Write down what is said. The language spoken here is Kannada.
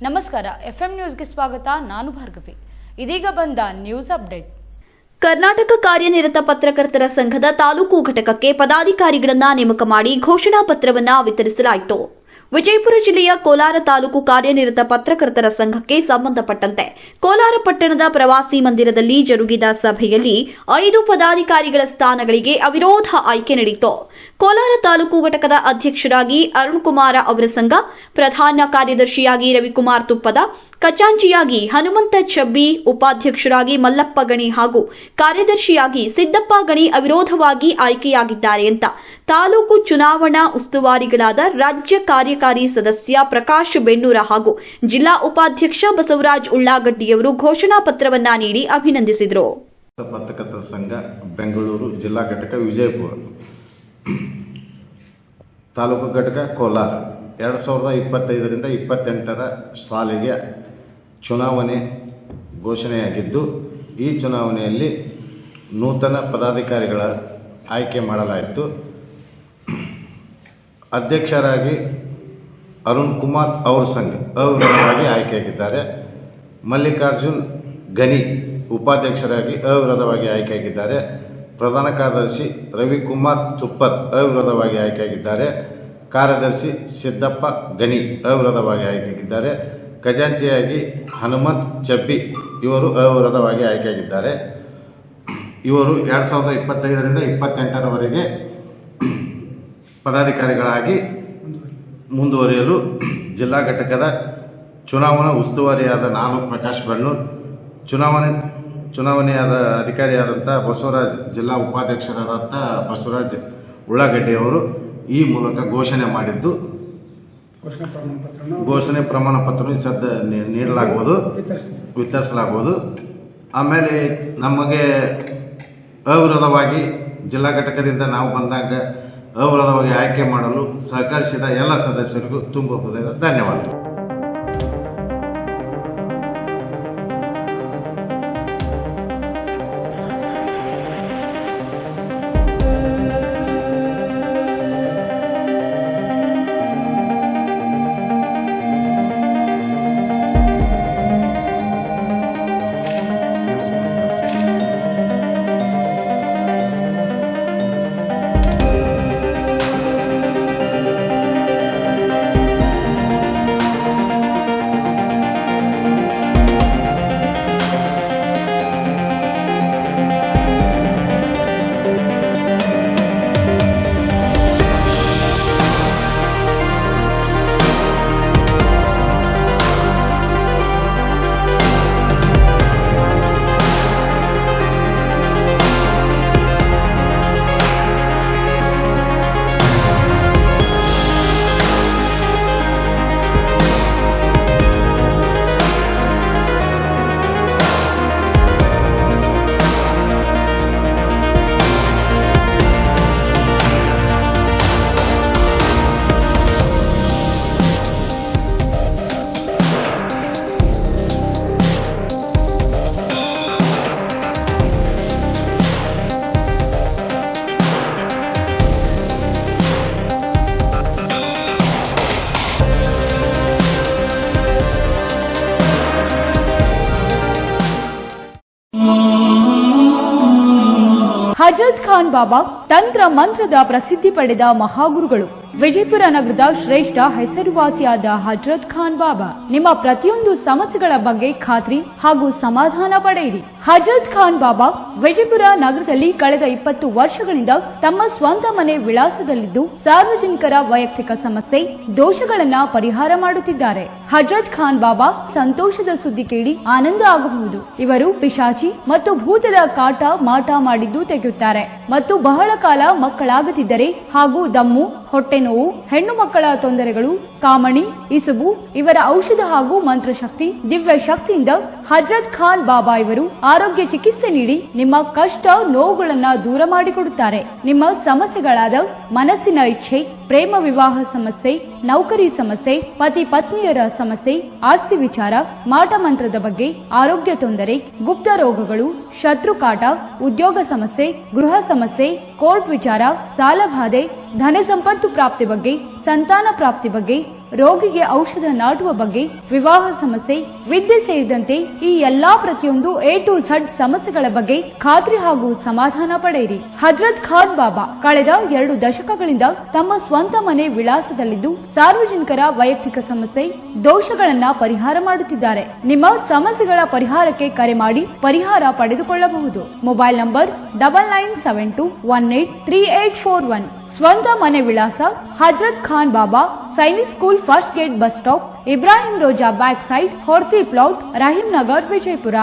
ನಮಸ್ಕಾರ, ಎಫ್ಎಂ ನ್ಯೂಸ್ಗೆ ಸ್ವಾಗತ. ನಾನು ಭಾರ್ಗವಿ. ಇದೀಗ ಬಂದ ನ್ಯೂಸ್ ಅಪ್ಡೇಟ್. ಕರ್ನಾಟಕ ಕಾರ್ಯನಿರತ ಪತ್ರಕರ್ತರ ಸಂಘದ ತಾಲೂಕು ಘಟಕಕ್ಕೆ ಪದಾಧಿಕಾರಿಗಳನ್ನು ನೇಮಕ ಮಾಡಿ ಘೋಷಣಾ ಪತ್ರವನ್ನು ವಿತರಿಸಲಾಯಿತು. ವಿಜಯಪುರ ಜಿಲ್ಲೆಯ ಕೋಲಾರ ತಾಲೂಕು ಕಾರ್ಯನಿರತ ಪತ್ರಕರ್ತರ ಸಂಘಕ್ಕೆ ಸಂಬಂಧಪಟ್ಟಂತೆ ಕೋಲಾರ ಪಟ್ಟಣದ ಪ್ರವಾಸಿ ಮಂದಿರದಲ್ಲಿ ಜರುಗಿದ ಸಭೆಯಲ್ಲಿ 5 ಪದಾಧಿಕಾರಿಗಳ ಸ್ಥಾನಗಳಿಗೆ ಅವಿರೋಧ ಆಯ್ಕೆ ನಡೆಯಿತು. ಕೋಲಾರ ತಾಲೂಕು ಘಟಕದ ಅಧ್ಯಕ್ಷರಾಗಿ ಅರುಣ್ ಕುಮಾರ ಅವರ ಸಂಘ, ಪ್ರಧಾನ ಕಾರ್ಯದರ್ಶಿಯಾಗಿ ರವಿಕುಮಾರ್ ತುಪ್ಪದ, ಖಜಾಂಚಿಯಾಗಿ ಹನುಮಂತ ಚಬ್ಬಿ, ಉಪಾಧ್ಯಕ್ಷರಾಗಿ ಮಲ್ಲಪ್ಪ ಗಣಿ ಹಾಗೂ ಕಾರ್ಯದರ್ಶಿಯಾಗಿ ಸಿದ್ದಪ್ಪ ಗಣಿ ಅವಿರೋಧವಾಗಿ ಆಯ್ಕೆಯಾಗಿದ್ದಾರೆ ಅಂತ ತಾಲೂಕು ಚುನಾವಣಾ ಉಸ್ತುವಾರಿಗಳಾದ ರಾಜ್ಯ ಕಾರ್ಯಕಾರಿ ಸದಸ್ಯ ಪ್ರಕಾಶ್ ಬೆನ್ನೂರ ಹಾಗೂ ಜಿಲ್ಲಾ ಉಪಾಧ್ಯಕ್ಷ ಬಸವರಾಜ್ ಉಳ್ಳಾಗಡ್ಡಿಯವರು ಘೋಷಣಾ ಪತ್ರವನ್ನ ನೀಡಿ ಅಭಿನಂದಿಸಿದರು. ಪತ್ರಕರ್ತರ ಸಂಘ ಬೆಂಗಳೂರು ಜಿಲ್ಲಾ ಘಟಕ ವಿಜಯಪುರ, ತಾಲೂಕು ಘಟಕ ಕೋಲಾರ 2025ರಿಂದ 28ರ ಸಾಲಿಗೆ ಚುನಾವಣೆ ಘೋಷಣೆಯಾಗಿದ್ದು, ಈ ಚುನಾವಣೆಯಲ್ಲಿ ನೂತನ ಪದಾಧಿಕಾರಿಗಳ ಆಯ್ಕೆ ಮಾಡಲಾಯಿತು. ಅಧ್ಯಕ್ಷರಾಗಿ ಅರುಣ್ ಕುಮಾರ್ ಅವರ ಸಂಘ ಅವಿರೋಧವಾಗಿ ಆಯ್ಕೆಯಾಗಿದ್ದಾರೆ. ಮಲ್ಲಿಕಾರ್ಜುನ್ ಗನಿ ಉಪಾಧ್ಯಕ್ಷರಾಗಿ ಅವಿರೋಧವಾಗಿ ಆಯ್ಕೆಯಾಗಿದ್ದಾರೆ. ಪ್ರಧಾನ ಕಾರ್ಯದರ್ಶಿ ರವಿಕುಮಾರ್ ತುಪ್ಪದ್ ಅವಿರೋಧವಾಗಿ ಆಯ್ಕೆಯಾಗಿದ್ದಾರೆ. ಕಾರ್ಯದರ್ಶಿ ಸಿದ್ದಪ್ಪ ಗಣಿ ಅವಿರೋಧವಾಗಿ ಆಯ್ಕೆಯಾಗಿದ್ದಾರೆ. ಖಜಾಂಚಿಯಾಗಿ ಹನುಮಂತ್ ಚಬ್ಬಿ ಇವರು ಅವಿರೋಧವಾಗಿ ಆಯ್ಕೆಯಾಗಿದ್ದಾರೆ. ಇವರು 2025ರಿಂದ 28ರವರೆಗೆ ಪದಾಧಿಕಾರಿಗಳಾಗಿ ಮುಂದುವರಿಯಲು ಜಿಲ್ಲಾ ಘಟಕದ ಚುನಾವಣಾ ಉಸ್ತುವಾರಿಯಾದ ನಾನು ಪ್ರಕಾಶ್ ಬೆನ್ನೂರ್, ಚುನಾವಣೆಯಾದ ಅಧಿಕಾರಿಯಾದಂಥ ಬಸವರಾಜ್, ಜಿಲ್ಲಾ ಉಪಾಧ್ಯಕ್ಷರಾದಂಥ ಬಸವರಾಜ್ ಉಳ್ಳಾಗಡ್ಡಿಯವರು ಈ ಮೂಲಕ ಘೋಷಣೆ ಮಾಡಿದ್ದು, ಘೋಷಣೆ ಪ್ರಮಾಣ ಪತ್ರ ನೀಡಲಾಗುವುದು, ವಿತರಿಸಲಾಗುವುದು. ಆಮೇಲೆ ನಮಗೆ ಅವಿರೋಧವಾಗಿ ಜಿಲ್ಲಾ ಘಟಕದಿಂದ ನಾವು ಬಂದಾಗ ಅವಿರೋಧವಾಗಿ ಆಯ್ಕೆ ಮಾಡಲು ಸಹಕರಿಸಿದ ಎಲ್ಲ ಸದಸ್ಯರಿಗೂ ತುಂಬ ಹೃದಯದ ಧನ್ಯವಾದಗಳು. ಹಜರತ್ ಖಾನ್ ಬಾಬಾ ತಂತ್ರ ಮಂತ್ರದ ಪ್ರಸಿದ್ಧಿ ಪಡೆದ ಮಹಾಗುರುಗಳು. ವಿಜಯಪುರ ನಗರದ ಶ್ರೇಷ್ಠ ಹೆಸರುವಾಸಿಯಾದ ಹಜರತ್ ಖಾನ್ ಬಾಬಾ ನಿಮ್ಮ ಪ್ರತಿಯೊಂದು ಸಮಸ್ಯೆಗಳ ಬಗ್ಗೆ ಖಾತ್ರಿ ಹಾಗೂ ಸಮಾಧಾನ ಪಡೆಯಿರಿ. ಹಜರತ್ ಖಾನ್ ಬಾಬಾ ವಿಜಯಪುರ ನಗರದಲ್ಲಿ ಕಳೆದ 20 ವರ್ಷಗಳಿಂದ ತಮ್ಮ ಸ್ವಂತ ಮನೆ ವಿಳಾಸದಲ್ಲಿದ್ದು ಸಾರ್ವಜನಿಕರ ವೈಯಕ್ತಿಕ ಸಮಸ್ಯೆ, ದೋಷಗಳನ್ನ ಪರಿಹಾರ ಮಾಡುತ್ತಿದ್ದಾರೆ. ಹಜರತ್ ಖಾನ್ ಬಾಬಾ ಸಂತೋಷದ ಸುದ್ದಿ ಕೇಳಿ ಆನಂದ ಆಗಬಹುದು. ಇವರು ಪಿಶಾಚಿ ಮತ್ತು ಭೂತದ ಕಾಟ ಮಾಟ ಮಾಡಿದ್ದು ತೆಗೆಯುತ್ತಾರೆ ಮತ್ತು ಬಹಳ ಕಾಲ ಮಕ್ಕಳಾಗದಿದ್ದರೆ ಹಾಗೂ ದಮ್ಮು, ಹೊಟ್ಟೆ ನೋವು, ಹೆಣ್ಣು ಮಕ್ಕಳ ತೊಂದರೆಗಳು, ಕಾಮಣಿ, ಇಸುಬು ಇವರ ಔಷಧ ಹಾಗೂ ಮಂತ್ರಶಕ್ತಿ, ದಿವ್ಯ ಶಕ್ತಿಯಿಂದ ಹಜರತ್ ಖಾನ್ ಬಾಬಾ ಇವರು ಆರೋಗ್ಯ ಚಿಕಿತ್ಸೆ ನೀಡಿ ನಿಮ್ಮ ಕಷ್ಟ ನೋವುಗಳನ್ನ ದೂರ ಮಾಡಿಕೊಡುತ್ತಾರೆ. ನಿಮ್ಮ ಸಮಸ್ಯೆಗಳಾದ ಮನಸ್ಸಿನ ಇಚ್ಛೆ, ಪ್ರೇಮ ವಿವಾಹ ಸಮಸ್ಯೆ, ನೌಕರಿ ಸಮಸ್ಯೆ, ಪತಿ ಪತ್ನಿಯರ ಸಮಸ್ಯೆ, ಆಸ್ತಿ ವಿಚಾರ, ಮಾಟ ಮಂತ್ರದ ಬಗ್ಗೆ, ಆರೋಗ್ಯ ತೊಂದರೆ, ಗುಪ್ತ ರೋಗಗಳು, ಶತ್ರುಕಾಟ, ಉದ್ಯೋಗ ಸಮಸ್ಯೆ, ಗೃಹ ಸಮಸ್ಯೆ, ಕೋರ್ಟ್ ವಿಚಾರ, ಸಾಲಬಾಧೆ, ಧನ ಸಂಪತ್ತು ಪ್ರಾಪ್ತಿ ಬಗ್ಗೆ, ಸಂತಾನ ಪ್ರಾಪ್ತಿ ಬಗ್ಗೆ, ರೋಗಿಗೆ ಔಷಧ ನಾಟುವ ಬಗ್ಗೆ, ವಿವಾಹ ಸಮಸ್ಯೆ, ವಿದ್ಯೆ ಸೇರಿದಂತೆ ಈ ಎಲ್ಲಾ ಪ್ರತಿಯೊಂದು A to Z ಸಮಸ್ಯೆಗಳ ಬಗ್ಗೆ ಖಾತ್ರಿ ಹಾಗೂ ಸಮಾಧಾನ ಪಡೆಯಿರಿ. ಹಜರತ್ ಖಾನ್ ಬಾಬಾ ಕಳೆದ 2 ದಶಕಗಳಿಂದ ತಮ್ಮ ಸ್ವಂತ ಮನೆ ವಿಳಾಸದಲ್ಲಿದ್ದು ಸಾರ್ವಜನಿಕರ ವೈಯಕ್ತಿಕ ಸಮಸ್ಯೆ, ದೋಷಗಳನ್ನ ಪರಿಹಾರ ಮಾಡುತ್ತಿದ್ದಾರೆ. ನಿಮ್ಮ ಸಮಸ್ಯೆಗಳ ಪರಿಹಾರಕ್ಕೆ ಕರೆ ಮಾಡಿ ಪರಿಹಾರ ಪಡೆದುಕೊಳ್ಳಬಹುದು. Mobile number 9972183841. ಸ್ವಂತ ಮನೆ ವಿಳಾಸ Hazrat Khan Baba, Sainik school, first gate, bus stop, Ibrahim Roza back side, Horti plot, Rahim Nagar, Vijayapura.